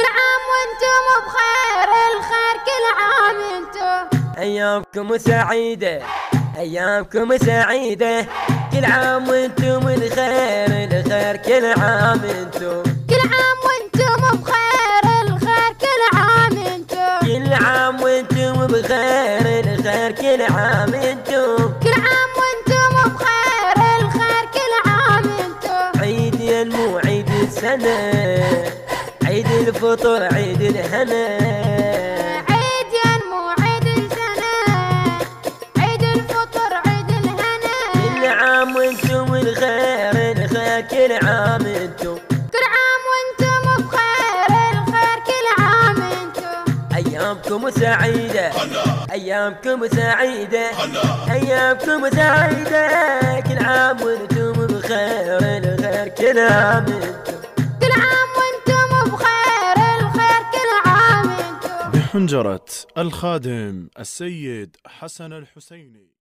كل عام وانتم بخير، الخير كل عام انتم. أيامكم سعيدة أيامكم سعيدة، كل عام وانتم الخير الخير كل عام انتم. كل عام وانتم بخير، الخير كل عام انتم. كل عام وانتم بخير الخير كل عام انتم. كل عام وانتم بخير، الخير كل عام انتم. عيد ينمو عيد السنة، عيد الفطر عيد الهنا. عيد ينمو عيد السنة، عيد الفطر عيد الهنا. كل عام وانتم الخير الخير كل عام انتم. كل عام وانتم بخير، الخير كل عام انتم. أيامكم سعيدة أيامكم سعيدة أيامكم سعيدة، كل عام وانتم بخير الخير كل عام انتم. كل عام وانتم بخير، الخير كل عام انتم. بحنجرة الخادم السيد حسن الحسيني.